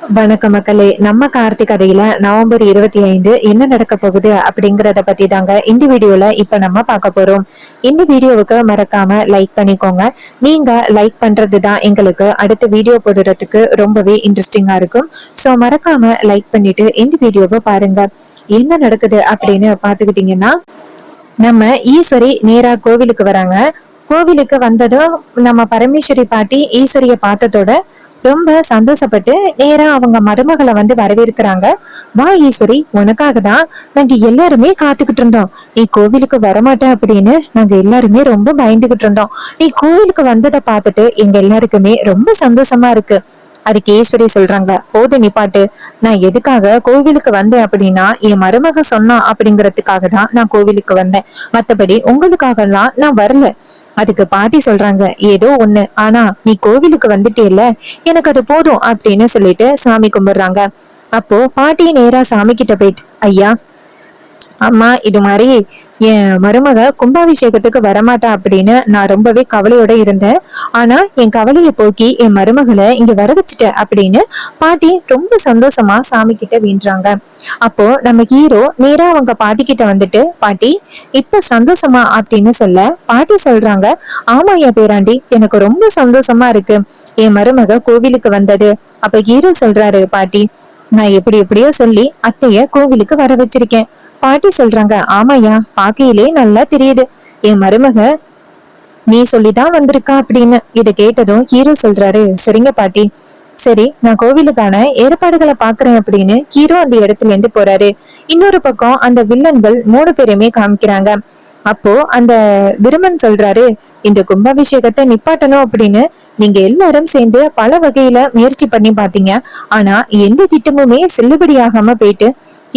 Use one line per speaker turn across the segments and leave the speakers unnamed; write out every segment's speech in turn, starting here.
வணக்கம் மக்களே. நம்ம கார்த்திக் கதையில நவம்பர் 25 என்ன நடக்க போகுது அப்படிங்கறத பத்தி தாங்க இந்த வீடியோல இப்ப நம்ம பார்க்க போறோம். இந்த வீடியோவுக்கு மறக்காம லைக் பண்ணிக்கோங்க. நீங்க லைக் பண்றதுதான் எங்களுக்கு அடுத்த வீடியோ போடுறதுக்கு ரொம்பவே இன்ட்ரெஸ்டிங்கா இருக்கும். சோ மறக்காம லைக் பண்ணிட்டு இந்த வீடியோவை பாருங்க. என்ன நடக்குது அப்படின்னு பாத்துக்கிட்டீங்கன்னா, நம்ம ஈஸ்வரி நேரா கோவிலுக்கு வராங்க. கோவிலுக்கு வந்ததும் நம்ம பரமேஸ்வரி பாட்டி ஈஸ்வரிய பார்த்ததோட ரொம்ப சந்தோஷப்பட்டு நேரா அவங்க மருமகளை வந்து வரவேற்கிறாங்க. வா ஈஸ்வரி, உனக்காக தான் நாங்க எல்லாருமே காத்துக்கிட்டு இருந்தோம். நீ கோவிலுக்கு வரமாட்ட அப்படின்னு நாங்க எல்லாருமே ரொம்ப பயந்துகிட்டு இருந்தோம். நீ கோவிலுக்கு வந்ததை பார்த்துட்டு எங்க எல்லாருக்குமே ரொம்ப சந்தோஷமா இருக்கு. அதுக்கு ஈஸ்வரி சொல்றாங்க, போது நிப்பாட்டு. நான் எதுக்காக கோவிலுக்கு வந்தேன் அப்படின்னா, என் மருமக சொன்னா அப்படிங்கறதுக்காக தான் நான் கோவிலுக்கு வந்தேன். மத்தபடி உங்களுக்காக எல்லாம் நான் வரல. அதுக்கு பாட்டி சொல்றாங்க, ஏதோ ஒண்ணு, ஆனா நீ கோவிலுக்கு வந்துட்டேல்ல, எனக்கு அது போதும் அப்படின்னு சொல்லிட்டு சாமி கும்பிடுறாங்க. அப்போ பாட்டி நேரா சாமி கிட்ட போயிட்டு, ஐயா அம்மா, இது மாதிரி என் மருமக கும்பாபிஷேகத்துக்கு வரமாட்டா அப்படின்னு நான் ரொம்பவே கவலையோட இருந்தேன். ஆனா என் கவலையை போக்கி என் மருமகளை இங்க வர வச்சுட்டேன் அப்படின்னு பாட்டி ரொம்ப சந்தோஷமா சாமி கிட்ட வேண்டுறாங்க. அப்போ நம்ம ஹீரோ நேரா அவங்க பாட்டி கிட்ட வந்துட்டு, பாட்டி இப்ப சந்தோஷமா அப்படின்னு சொல்ல பாட்டி சொல்றாங்க, ஆமா என் பேராண்டி, எனக்கு ரொம்ப சந்தோஷமா இருக்கு என் மருமக கோவிலுக்கு வந்தது. அப்ப ஹீரோ சொல்றாரு, பாட்டி நான் எப்படி எப்படியோ சொல்லி அத்தைய கோவிலுக்கு வர வச்சிருக்கேன். பாட்டி சொல்றாங்க, ஆமாயா, பாக்கையிலே நல்லா தெரியுது என் மருமக நீ சொல்லிதான் வந்திருக்கா அப்படின்னு. இதை கேட்டதும் ஹீரோ சொல்றாரு, சரிங்க பாட்டி, சரி நான் கோவிலுக்கான ஏற்பாடுகளை பாக்குறேன் அப்படின்னு ஹீரோ அந்த இடத்துல இருந்து போறாரு. இன்னொரு பக்கம் அந்த வில்லன்கள் 3 பேருமே காமிக்கிறாங்க. அப்போ அந்த விருமன் சொல்றாரு, இந்த கும்பாபிஷேகத்தை நிப்பாட்டணும் அப்படின்னு நீங்க எல்லாரும் சேர்ந்து பல வகையில முயற்சி பண்ணி பாத்தீங்க. ஆனா எந்த திட்டமுமே செல்லுபடியாகாம போயிட்டு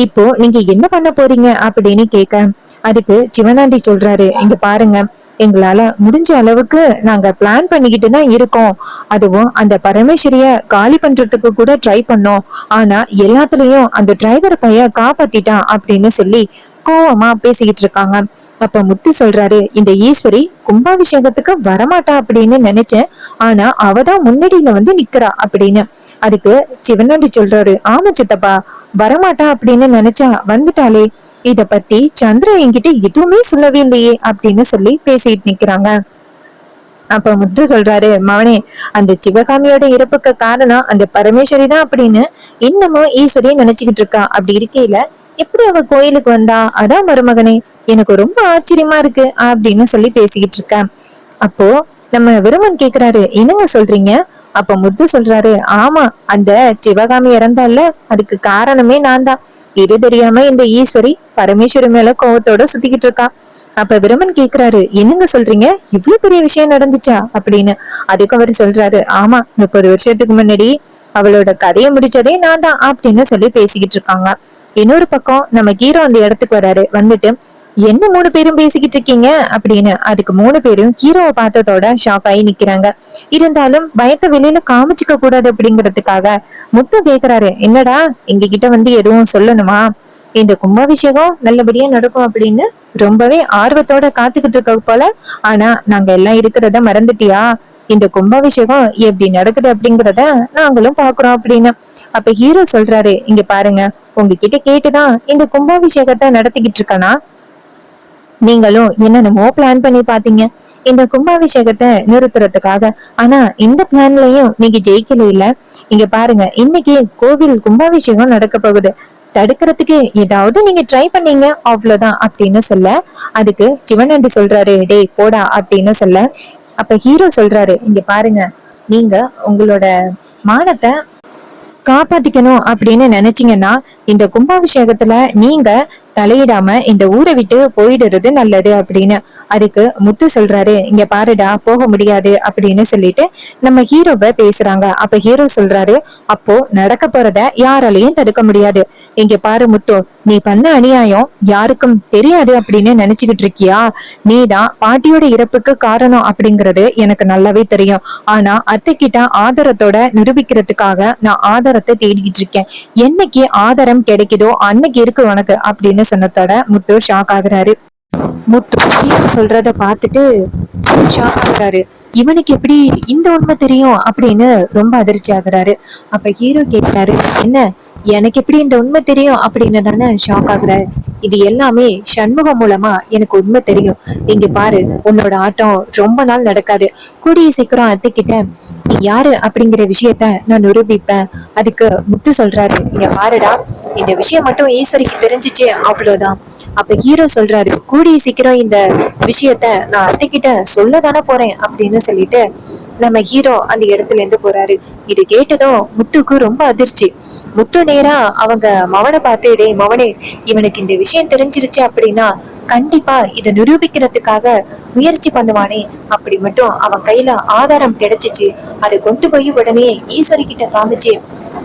இப்போ நீங்க என்ன பண்ண போறீங்க அப்படின்னு கேட்க, அதுக்கு சிவனாண்டி சொல்றாரு, இங்க பாருங்க, எங்களால முடிஞ்ச அளவுக்கு நாங்க பிளான் பண்ணிக்கிட்டு தான் இருக்கோம். அதுவும் அந்த பரமேஸ்வரிய காலி பண்றதுக்கு கூட ட்ரை பண்ணோம். ஆனா எல்லாத்துலயும் அந்த டிரைவர் பையன் காப்பாத்திட்டான் அப்படின்னு சொல்லி கோவமா பேசிக்கிட்டு இருக்காங்க. அப்ப முத்து சொல்றாரு, இந்த ஈஸ்வரி கும்பாபிஷேகத்துக்கு வரமாட்டா அப்படின்னு நினைச்சேன். ஆனா அவதான் முன்னாடியில வந்து நிக்கிறா அப்படின்னு. அதுக்கு சிவனாண்டி சொல்றாரு, ஆமா சித்தப்பா, வரமாட்டா அப்படின்னு நினைச்சா வந்துட்டாலே. இத பத்தி சந்திரா என்கிட்ட எதுவுமே சொல்லவே இல்லையே அப்படின்னு சொல்லி பேசிட்டு நிக்கிறாங்க. அப்ப முத்து சொல்றாரு, மவனே, அந்த சிவகாமியோட இறப்புக்கு காரணம் அந்த பரமேஸ்வரி தான் அப்படின்னு இன்னமும் ஈஸ்வரியை நினைச்சுக்கிட்டு இருக்கா. அப்படி இருக்கையில எப்படி அவ கோயிலுக்கு வந்தா? அதான் மருமகனே, எனக்கு ரொம்ப ஆச்சரியமா இருக்கு அப்படின்னு சொல்லி பேசிக்கிட்டு இருக்க. அப்போ நம்ம விருமன் கேக்குறாரு, என்னங்க சொல்றீங்க? அப்ப முத்து சொல்றாரு, ஆமா, அந்த சிவகாமி இறந்தால அதுக்கு காரணமே நான் தான். இது தெரியாம இந்த ஈஸ்வரி பரமேஸ்வரி மேல கோவத்தோட சுத்திக்கிட்டு இருக்கா. அப்ப விருமன் கேக்குறாரு, என்னங்க சொல்றீங்க, இவ்வளவு பெரிய விஷயம் நடந்துச்சா அப்படின்னு. அதுக்கு அவர் சொல்றாரு, ஆமா, 30 வருஷத்துக்கு முன்னாடி அவளோட கதையை முடிச்சதே நான் தான் அப்படின்னு சொல்லி பேசிக்கிட்டு இருக்காங்க. இன்னொரு பக்கம் நம்ம ஹீரோ அந்த இடத்துக்கு வராரு. வந்துட்டு, என்ன 3 பேரும் பேசிக்கிட்டு இருக்கீங்க அப்படின்னு. அதுக்கு 3 பேரும் ஹீரோவை பார்த்ததோட ஷாக் ஆகி நிக்கிறாங்க. இருந்தாலும் பயத்தை வெளியில காமிச்சுக்க கூடாது அப்படிங்கறதுக்காக முத்து கேக்குறாரு, என்னடா எங்க கிட்ட வந்து எதுவும் சொல்லணுமா? இந்த கும்பாபிஷேகம் நல்லபடியா நடக்கும் அப்படின்னு ரொம்பவே ஆர்வத்தோட காத்துக்கிட்டு இருக்க போல. ஆனா நாங்க எல்லாம் இருக்கிறத மறந்துட்டியா? இந்த கும்பாபிஷேகம் எப்படி நடக்குது அப்படிங்கறத நாங்களும் பாக்குறோம் அப்படின்னு. அப்ப ஹீரோ சொல்றாரு, இங்க பாருங்க, உங்ககிட்ட கேட்டுதான் இந்த கும்பாபிஷேகத்தை நடத்திக்கிட்டு இருக்கனா? நீங்களும் என்னென்னமோ பிளான் பண்ணி பாத்தீங்க இந்த கும்பாபிஷேகத்தை நிறுத்துறதுக்காக. ஆனா இந்த பிளான்லயும் நீங்க ஜெயிக்கல இல்ல. இங்க பாருங்க, இன்னைக்கு கோவில் கும்பாபிஷேகம் நடக்க போகுது. தடுக்கிறதுக்கு ஏதாவது நீங்க ட்ரை பண்ணீங்க, அவ்வளவுதான் அப்படின்னு சொல்ல, அதுக்கு சிவனண்டி சொல்றாரு, டேய் போடா அப்படின்னு சொல்ல, அப்ப ஹீரோ சொல்றாரு, இங்க பாருங்க, நீங்க உங்களோட மானத்தை காப்பாத்திக்கணும் அப்படின்னு நினைச்சீங்கன்னா இந்த கும்பாபிஷேகத்துல நீங்க தலையிடாம இந்த ஊரை விட்டு போயிடுறது நல்லது அப்படின்னு. அதுக்கு முத்து சொல்றாரு, இங்க பாருடா, போக முடியாது அப்படின்னு சொல்லிட்டு நம்ம ஹீரோவை பேசுறாங்க. அப்ப ஹீரோ சொல்றாரு, அப்போ நடக்க போறத யாராலையும் தடுக்க முடியாது. இங்க பாரு முத்து, நீ பண்ண அநியாயம் யாருக்கும் தெரியாது அப்படின்னு நினைச்சுக்கிட்டு இருக்கியா? நீதான் பாட்டியோட இறப்புக்கு காரணம் அப்படிங்கறது எனக்கு நல்லாவே தெரியும். ஆனா அத்தை கிட்ட ஆதாரத்தோட நிரூபிக்கிறதுக்காக நான் ஆதாரத்தை தேடிக்கிட்டு இருக்கேன். என்னைக்கு ஆதாரம் கிடைக்குதோ அன்னைக்கு இருக்கு உனக்கு அப்படின்னு சொன்னதோட முத்து ஷாக் ஆகுறாரு. முத்து சொல்றத பார்த்துட்டு ஷாக் ஆகுறாரு. இவனுக்கு எப்படி இந்த உண்மை தெரியும் அப்படின்னு ரொம்ப அதிர்ச்சி ஆகுறாரு. அப்ப ஹீரோ கேட்கிறாரு, என்ன எனக்கு எப்படி இந்த உண்மை தெரியும் அப்படின்னு தானே ஷாக் ஆகுறாரு. இது எல்லாமே சண்முகம் மூலமா எனக்கு உண்மை தெரியும். இங்க பாரு, உன்னோட ஆட்டம் ரொம்ப நாள் நடக்காது. கூடிய சீக்கிரம் அத்தைக்கிட்ட நீ யாரு அப்படிங்கிற விஷயத்த நான் நிரூபிப்பேன். அதுக்கு முத்து சொல்றாரு, இங்க பாருடா, இந்த விஷயம் மட்டும் ஈஸ்வரிக்கு தெரிஞ்சிச்சு அவ்வளவுதான். அப்ப ஹீரோ சொல்றாரு, கூடிய சீக்கிரம் இந்த விஷயத்த நான் அத்தைக்கிட்ட சொல்லதானே போறேன் அப்படின்னு சொல்லிட்டு நம்ம ஹீரோ அந்த இடத்துல இருந்து போறாரு. இது கேட்டதும் முத்துக்கு ரொம்ப அதிர்ச்சி. முத்து நேரா அவங்க மவனை பார்த்து, டே மவனே, இவனுக்கு இந்த விஷயம் தெரிஞ்சிருச்சு அப்படின்னா கண்டிப்பா இதை நிரூபிக்கிறதுக்காக முயற்சி பண்ணுவானே. அப்படி மட்டும் அவன் கையில ஆதாரம் கிடைச்சிச்சு, அதை கொண்டு போய் உடனே ஈஸ்வரி கிட்ட காமிச்சு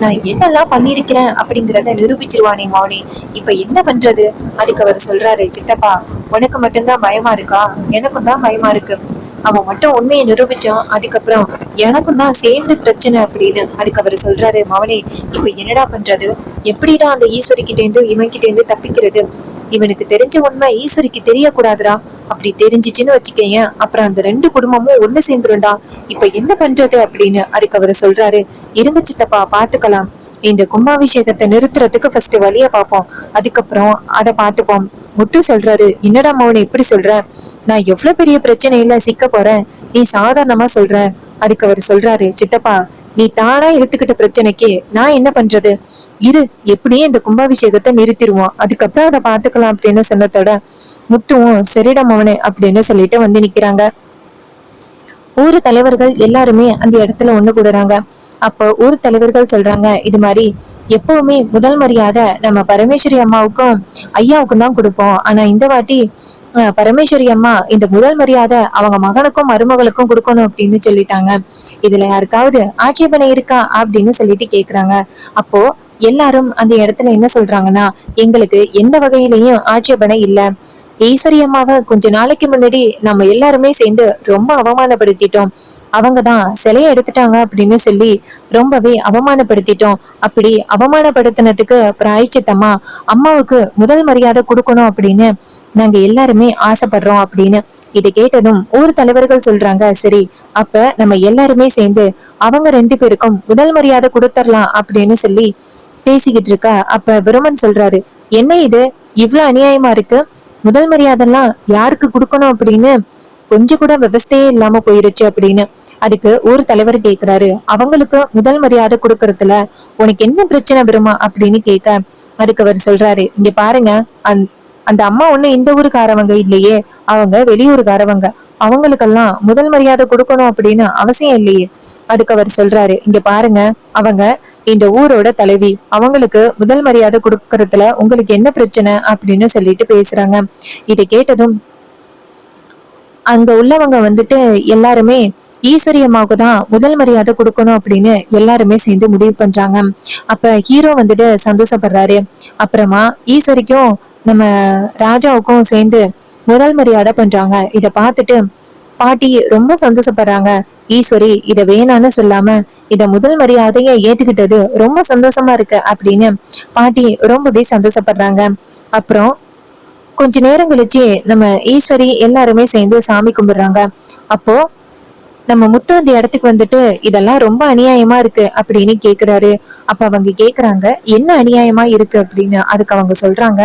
நான் என்னெல்லாம் பண்ணிருக்கிறேன் அப்படிங்கிறத நிரூபிச்சிருவானே மவனே, இப்ப என்ன பண்றது? அதுக்கு அவர் சொல்றாரு, சித்தப்பா உனக்கு மட்டும்தான் பயமா இருக்கா? எனக்கும் தான் பயமா இருக்கு. அவன் மட்டும் உண்மையை நிரூபிச்சான், அதுக்கப்புறம் எனக்கும் தான் சேர்ந்து பிரச்சனை அப்படின்னு. அதுக்கு அவர் சொல்றாரு, மவனே இப்ப என்னடா பண்றது? எப்படிடா அந்த ஈஸ்வரி கிட்ட இருந்து இவன் கிட்ட இருந்து தப்பிக்கிறது? இவனுக்கு தெரிஞ்ச உண்மை ஈஸ்வரிக்கு தெரியக்கூடாதுடா. அப்படி தெரிஞ்சிச்சுன்னு வச்சுக்கேன், அப்புறம் அந்த ரெண்டு குடும்பமும் ஒண்ணு சேர்ந்துருண்டா. இப்ப என்ன பண்றது அப்படின்னு. அதுக்கு அவர் சொல்றாரு, இருங்க சித்தப்பா பாத்துக்கலாம். இந்த கும்பாபிஷேகத்தை நிறுத்துறதுக்கு ஃபர்ஸ்ட் வழிய பார்ப்போம், அதுக்கப்புறம் அதை பார்த்துப்போம். முத்து சொல்றாரு, என்னடா மௌன இப்படி சொல்ற? நான் எவ்வளவு பெரிய பிரச்சனையில சிக்க போறேன், நீ சாதாரணமா சொல்ற? அதுக்கு அவர் சொல்றாரு, சித்தப்பா நீ தானா இழுத்துக்கிட்ட பிரச்சனைக்கு நான் என்ன பண்றது? இரு, எப்படியே இந்த கும்பாபிஷேகத்தை நிறுத்திடுவோம், அதுக்கப்புறம் அதை பாத்துக்கலாம் அப்படின்னு சொன்னதோட முத்துவும் சரிடா மவனே அப்படின்னு சொல்லிட்டு வந்து நிக்கிறாங்க. ஊர் தலைவர்கள் எல்லாருமே அந்த இடத்துல ஒண்ணு கூடுறாங்க. அப்போ ஊர் தலைவர்கள் சொல்றாங்க, இது மாதிரி எப்பவுமே முதல் மரியாதை நம்ம பரமேஸ்வரி அம்மாவுக்கும் ஐயாவுக்கும் தான் கொடுப்போம். ஆனா இந்த வாட்டி பரமேஸ்வரி அம்மா இந்த முதல் மரியாதை அவங்க மகனுக்கும் மருமகளுக்கும் கொடுக்கணும் அப்படின்னு சொல்லிட்டாங்க. இதுல யாருக்காவது ஆட்சேபனை இருக்கா அப்படின்னு சொல்லிட்டு கேக்குறாங்க. அப்போ எல்லாரும் அந்த இடத்துல என்ன சொல்றாங்கன்னா, எங்களுக்கு எந்த வகையிலையும் ஆட்சேபனை இல்ல. ஈஸ்வரி அம்மாவை கொஞ்ச நாளைக்கு முன்னாடி நம்ம எல்லாருமே சேர்ந்து ரொம்ப அவமானப்படுத்திட்டோம். அவங்கதான் சிலையை எடுத்துட்டாங்க அப்படின்னு சொல்லி ரொம்பவே அவமானப்படுத்திட்டோம். அப்படி அவமானப்படுத்தினதுக்கு பிராயச்சித்தமா அம்மாவுக்கு முதல் மரியாதை கொடுக்கணும் அப்படின்னு நாங்க எல்லாருமே ஆசைப்படுறோம் அப்படின்னு. இதை கேட்டதும் ஊர் தலைவர்கள் சொல்றாங்க, சரி அப்ப நம்ம எல்லாருமே சேர்ந்து அவங்க ரெண்டு பேருக்கும் முதல் மரியாதை கொடுத்துடலாம் அப்படின்னு சொல்லி பேசிக்கிட்டு இருக்கா. அப்ப விருமன் சொல்றாரு, என்ன இது இவ்வளவு அநியாயமா இருக்கு? முதல் மரியாதைலாம் யாருக்கு கொடுக்கணும் அப்படின்னு கொஞ்சம் கூட விவஸ்தையே இல்லாம போயிருச்சு அப்படின்னு. அதுக்கு ஊர் தலைவர் கேக்குறாரு, அவங்களுக்கு முதல் மரியாதை கொடுக்கறதுல உனக்கு என்ன பிரச்சனை வருமா அப்படின்னு கேட்க, அதுக்கு அவர் சொல்றாரு, இங்க பாருங்க, அந்த அம்மா ஒண்ணு இந்த ஊருக்காரவங்க இல்லையே, அவங்க வெளியூருக்காரவங்க. அவங்களுக்கெல்லாம் முதல் மரியாதை கொடுக்கணும் அப்படின்னு அவசியம் இல்லையே. அதுக்கு அவர் சொல்றாரு, இங்க பாருங்க, அவங்க இந்த ஊரோட தலைவி, அவங்களுக்கு முதல் மரியாதை கொடுக்கறதுல உங்களுக்கு என்ன பிரச்சனை அப்படின்னு சொல்லிட்டு பேசுறாங்க. இதை கேட்டதும் அங்க உள்ளவங்க வந்துட்டு எல்லாருமே ஈஸ்வரி அம்மாவுக்கு தான் முதல் மரியாதை கொடுக்கணும் அப்படின்னு எல்லாருமே சேர்ந்து முடிவு பண்றாங்க. அப்ப ஹீரோ வந்துட்டு சந்தோஷப்படுறாரு. அப்புறமா ஈஸ்வரிக்கும் நம்ம ராஜாவுக்கும் சேர்ந்து முதல் மரியாதை பண்றாங்க. இத பார்த்துட்டு பாட்டி ரொம்ப சந்தோஷப்படுறாங்க. ஈஸ்வரி இத வேணான்னு சொல்லாம இத முதல் மரியாதைய ஏத்துக்கிட்டது ரொம்ப சந்தோஷமா இருக்கு அப்படின்னு பாட்டி ரொம்பவே சந்தோஷப்படுறாங்க. அப்புறம் கொஞ்ச நேரம் கழிச்சு நம்ம ஈஸ்வரி எல்லாருமே சேர்ந்து சாமி கும்பிடுறாங்க. அப்போ நம்ம முத்து அந்த இடத்துக்கு வந்துட்டு இதெல்லாம் ரொம்ப அநியாயமா இருக்கு அப்படின்னு கேக்குறாரு. அப்ப அவங்க கேக்குறாங்க, என்ன அநியாயமா இருக்கு அப்படின்னு. அதுக்கு அவங்க சொல்றாங்க,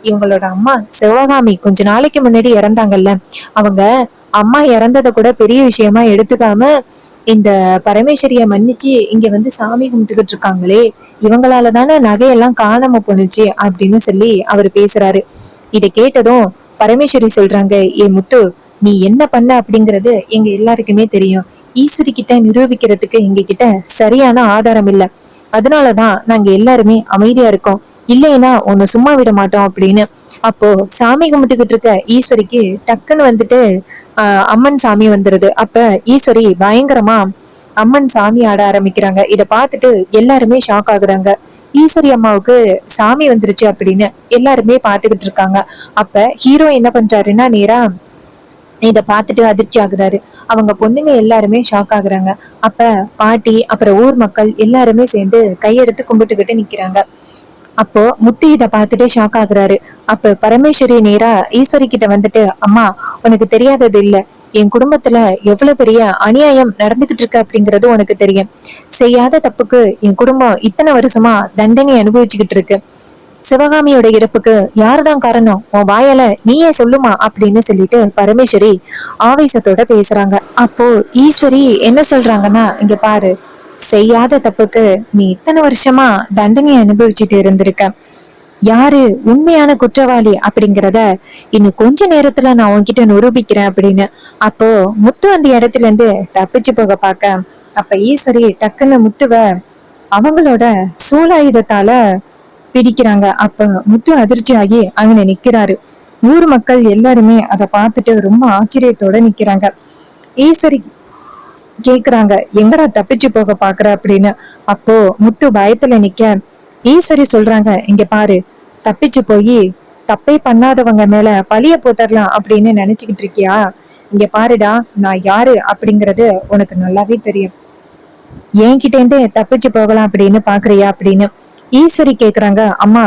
இவங்களோட அம்மா சிவகாமி கொஞ்ச நாளைக்கு முன்னாடி இறந்தாங்கல்ல, அவங்க அம்மா இறந்ததை கூட பெரிய விஷயமா எடுத்துக்காம இந்த பரமேஸ்வரிய மன்னிச்சு இங்க வந்து சாமி கும்பிட்டுக்கிட்டு இருக்காங்களே, இவங்களால தானே நகையெல்லாம் காணாம போனுச்சு அப்படின்னு சொல்லி அவர் பேசுறாரு. இதை கேட்டதும் பரமேஸ்வரி சொல்றாங்க, ஏ முத்து, நீ என்ன பண்ண அப்படிங்கறது எங்க எல்லாருக்குமே தெரியும். ஈஸ்வரி கிட்ட நிரூபிக்கிறதுக்கு எங்க கிட்ட சரியான ஆதாரம் இல்ல, அதனாலதான் நாங்க எல்லாருமே அமைதியா இருக்கோம், இல்லைன்னா உன்னை சும்மா விட மாட்டோம் அப்படின்னு. அப்போ சாமி கும்பிட்டுக்கிட்டு இருக்க ஈஸ்வரிக்கு டக்குன்னு வந்துட்டு அம்மன் சாமி வந்துருது. அப்ப ஈஸ்வரி பயங்கரமா அம்மன் சாமி ஆட ஆரம்பிக்கிறாங்க. இத பார்த்துட்டு எல்லாருமே ஷாக் ஆகுறாங்க. ஈஸ்வரி அம்மாவுக்கு சாமி வந்துருச்சு அப்படின்னு எல்லாருமே பாத்துக்கிட்டு இருக்காங்க. அப்ப ஹீரோ என்ன பண்றாருன்னா, நேரா இத பார்த்துட்டு அதிர்ச்சி ஆகுறாரு. அவங்க பொண்ணுங்க எல்லாருமே ஷாக் ஆகுறாங்க. அப்ப பாட்டி அப்புறம் ஊர் மக்கள் எல்லாருமே சேர்ந்து கையெடுத்து கும்பிட்டுக்கிட்டு நிக்கிறாங்க. அப்போ முத்து இத பார்த்துட்டு ஷாக் ஆகுறாரு. அப்ப பரமேஸ்வரி நேரா ஈஸ்வரி கிட்ட வந்துட்டு, அம்மா உனக்கு தெரியாதது இல்ல, என் குடும்பத்துல எவ்வளவு பெரிய அநியாயம் நடந்துகிட்டு இருக்கு அப்படிங்கறது உனக்கு தெரியும். செய்யாத தப்புக்கு என் குடும்பம் இத்தனை வருஷமா தண்டனை அனுபவிச்சுக்கிட்டு இருக்கு. சிவகாமியோட இறப்புக்கு யாருதான் காரணம், உன் வாயால நீயே சொல்லுமா அப்படின்னு சொல்லிட்டு பரமேஸ்வரி ஆவேசத்தோட பேசுறாங்க. அப்போ ஈஸ்வரி என்ன சொல்றாங்கன்னா, இங்க பாரு, செய்யாத தப்புக்கு நீ இத்தனை வருஷமா தண்டனை அனுபவிச்சுட்டு இருந்திருக்க. யாரு உண்மையான குற்றவாளி அப்படிங்கிறத இன்னும் கொஞ்ச நேரத்துல நான் உன்கிட்ட நிரூபிக்கிறேன் அப்படின்னு. அப்போ முத்து அந்த இடத்துல இருந்து தப்பிச்சு போக பாக்க, அப்ப ஈஸ்வரி டக்குன்னு முத்துவ அவங்களோட சூலாயுதத்தால பிடிக்கிறாங்க. அப்ப முத்து அதிர்ச்சி ஆகி அங்க நிக்கிறாரு. ஊர் மக்கள் எல்லாருமே அதை பார்த்துட்டு ரொம்ப ஆச்சரியத்தோட நிக்கிறாங்க. ஈஸ்வரி கேக்குறாங்க, எங்கடா தப்பிச்சு போக பாக்குற அப்படின்னு. அப்போ முத்து பயத்துல நிக்க ஈஸ்வரி சொல்றாங்க, இங்க பாரு, தப்பிச்சு போய் தப்பே பண்ணாதவங்க மேல பழிய போட்டுடலாம் அப்படின்னு நினைச்சுக்கிட்டு இருக்கியா? இங்க பாருடா, நான் யாரு அப்படிங்கறது உனக்கு நல்லாவே தெரியும். என்கிட்ட இருந்தே தப்பிச்சு போகலாம் அப்படின்னு பாக்குறியா அப்படின்னு ஈஸ்வரி கேக்குறாங்க. அம்மா,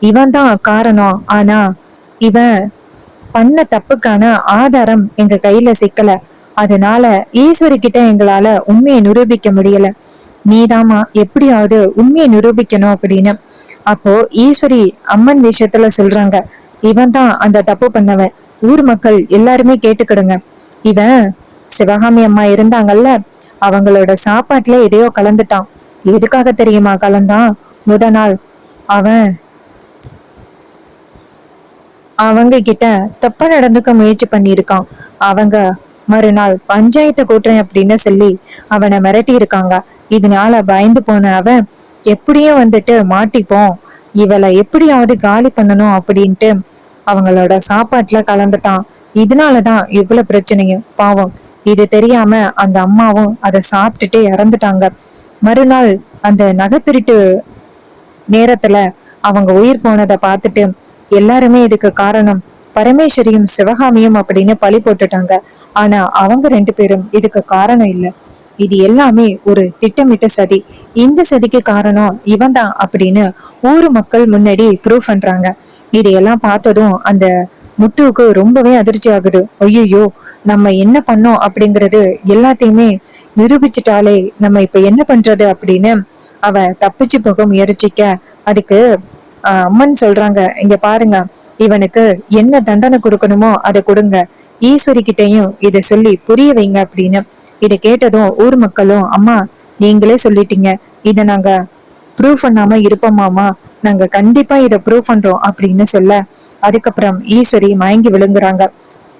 இவன் தான் காரணம், ஆனா இவன் பண்ண தப்புக்கான ஆதாரம் எங்க கையில சிக்கல. அதனால ஈஸ்வரி கிட்ட எங்களால உண்மையை நிரூபிக்க முடியல. நீதாமா எப்படியாவது உண்மையை நிரூபிக்கணும் அப்படின்னு. அப்போ ஈஸ்வரி அம்மன் விஷயத்துல சொல்றாங்க, இவன் தான் அந்த தப்பு பண்ணவன். ஊர் மக்கள் எல்லாருமே கேட்டுக்கிடுங்க. இவன் சிவகாமி அம்மா இருந்தாங்கல்ல, அவங்களோட சாப்பாட்டுல எதையோ கலந்துட்டான். எதுக்காக தெரியுமா கலந்தான்? முத நாள் அவன் அவங்க கிட்ட தப்பா நடந்துக்க முயற்சி பண்ணிருக்கான். அவங்க மறுநாள் பஞ்சாயத்தை கூட்டுறேன் அப்படின்னு சொல்லி அவனை மிரட்டி இருக்காங்க. இதனால பயந்து போன அவன் எப்படியும் வந்துட்டு மாட்டிப்போம், இவளை எப்படியாவது காலி பண்ணணும் அப்படின்ட்டு அவங்களோட சாப்பாட்டுல கலந்துட்டான். இதனாலதான் இவ்வளவு பிரச்சனையும். பாவம், இது தெரியாம அந்த அம்மாவும் அதை சாப்பிட்டுட்டு இறந்துட்டாங்க. மறுநாள் அந்த நகை திருட்டு நேரத்துல அவங்க உயிர் போனதை பார்த்துட்டு எல்லாருமே இதுக்கு காரணம் பரமேஸ்வரியும் சிவகாமியும் அப்படின்னு பழி போட்டுட்டாங்க. ஆனா அவங்க ரெண்டு பேரும் இதுக்கு காரணம் இல்ல. இது எல்லாமே ஒரு திட்டமிட்ட சதி. இந்த சதிக்கு காரணம் இவன் தான் அப்படின்னு ஊர் மக்கள் முன்னாடி ப்ரூவ் பண்றாங்க. இதையெல்லாம் பார்த்ததும் அந்த முத்துவுக்கு ரொம்பவே அதிர்ச்சி ஆகுது. ஐயோ, நம்ம என்ன பண்ணோம் அப்படிங்கறது எல்லாத்தையுமே நிரூபிச்சுட்டாலே நம்ம இப்ப என்ன பண்றது அப்படின்னு அவ தப்பிச்சு போக முயற்சிக்க, அதுக்கு அம்மன் சொல்றாங்க, இங்க பாருங்க, இவனுக்கு என்ன தண்டனை கொடுக்கணுமோ அதை கொடுங்க. ஈஸ்வரி கிட்டையும் இதை சொல்லி புரிய வைங்க அப்படின்னு. இதை கேட்டதும் ஊர் மக்களும், அம்மா நீங்களே சொல்லிட்டீங்க, இத நாங்க ப்ரூவ் பண்ணாம இருப்போமாமா, நாங்க கண்டிப்பா இதை ப்ரூவ் பண்றோம் அப்படின்னு சொல்ல, அதுக்கப்புறம் ஈஸ்வரி மயங்கி விழுங்குறாங்க.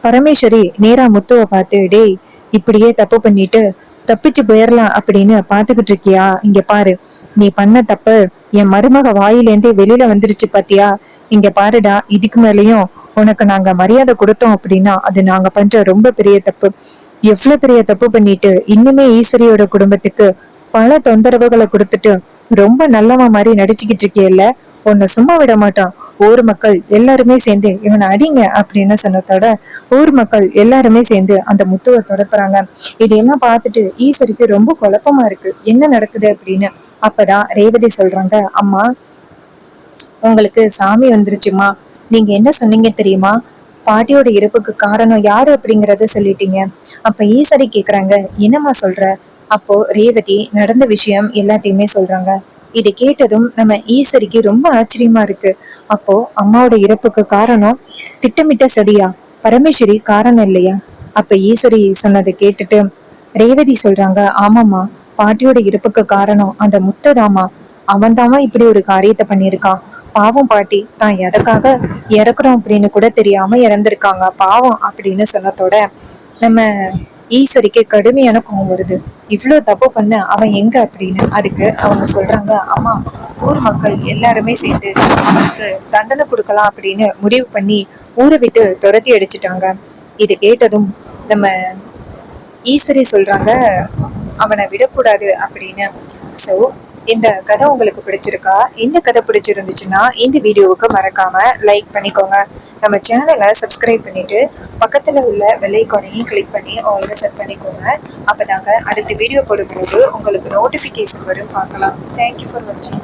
பரமேஸ்வரி நேரா முத்துவ பார்த்து, டேய், இப்படியே தப்பு பண்ணிட்டு தப்பிச்சு போயிடலாம் அப்படின்னு பாத்துக்கிட்டு இருக்கியா? இங்க பாரு, நீ பண்ண தப்பு என் மருமக வாயிலேந்தே வெளியில வந்துருச்சு பாத்தியா? இங்க பாருடா, இதுக்கு மேலயும் உனக்கு நாங்க மரியாதை கொடுத்தோம் அப்படின்னா அது நாங்க பண்ற ரொம்ப பெரிய தப்பு. எவ்வளவு பெரிய தப்பு பண்ணிட்டு இன்னுமே ஈஸ்வரியோட குடும்பத்துக்கு பல தொந்தரவுகளை கொடுத்துட்டு ரொம்ப நல்லவன் மாதிரி நடிச்சுக்கிட்டு இருக்கியல்ல, உன்னை சும்மா விட மாட்டான். ஊர் மக்கள் எல்லாருமே சேர்ந்து இவனை அடிங்க அப்படின்னு சொன்னதோட ஊர் மக்கள் எல்லாருமே சேர்ந்து அந்த முத்துவை துரத்துறாங்க. இதையெல்லாம் பார்த்துட்டு ஈஸ்வரிக்கு ரொம்ப குழப்பமா இருக்கு, என்ன நடக்குது அப்படின்னு. அப்பதான் ரேவதி சொல்றாங்க, அம்மா உங்களுக்கு சாமி வந்துருச்சுமா, நீங்க என்ன சொன்னீங்க தெரியுமா? பாட்டியோட இறப்புக்கு காரணம் யாரு அப்படிங்கறத சொல்லிட்டீங்க. அப்ப ஈஸ்வரி கேக்குறாங்க, என்னம்மா சொல்ற? அப்போ ரேவதி நடந்த விஷயம் எல்லாத்தையுமே சொல்றாங்க. இதை கேட்டதும் நம்ம ஈஸ்வரிக்கு ரொம்ப ஆச்சரியமா இருக்கு. அப்போ அம்மாவோட இறப்புக்கு காரணம் திட்டமிட்ட சதியா? பரமேஸ்வரி காரணம் இல்லையா? அப்ப ஈஸ்வரி சொன்னதை கேட்டுட்டு ரேவதி சொல்றாங்க, ஆமாமா, பாட்டியோட இறப்புக்கு காரணம் அந்த முத்ததாமா. அவன் தாமா இப்படி ஒரு காரியத்தை பண்ணிருக்கான். பாவம், பாட்டி தான் எதற்காக இறக்குறோம் அப்படின்னு கூட தெரியாம இறந்திருக்காங்க, பாவம் அப்படின்னு சொன்னதோட நம்ம ஈஸ்வரிக்கு கடுமையான கோவம் வருது. இவ்வளவு தப்பு பண்ண அவன் எங்க அப்படின்னு. அதுக்கு அவங்க சொல்றாங்க, அம்மா ஊர் மக்கள் எல்லாருமே சேர்ந்து அவனுக்கு தண்டனை கொடுக்கலாம் அப்படின்னு முடிவு பண்ணி ஊரை விட்டு துரத்தி அடிச்சுட்டாங்க. இது கேட்டதும் நம்ம ஈஸ்வரி சொல்றாங்க, அவனை விடக்கூடாது அப்படின்னு. சோ இந்த கதை உங்களுக்கு பிடிச்சிருக்கா? இந்த கதை பிடிச்சிருந்துச்சுன்னா இந்த வீடியோவுக்கு மறக்காம லைக் பண்ணிக்கோங்க. நம்ம சேனலை சப்ஸ்கிரைப் பண்ணிட்டு பக்கத்துல உள்ள பெல் ஐகானையும் கிளிக் பண்ணி ஆல்ல செட் பண்ணிக்கோங்க. அப்பதாங்க அடுத்த வீடியோ போடும்போது உங்களுக்கு நோட்டிபிகேஷன் வரும், பார்க்கலாம். தேங்க்யூ ஃபார் வாட்சிங்.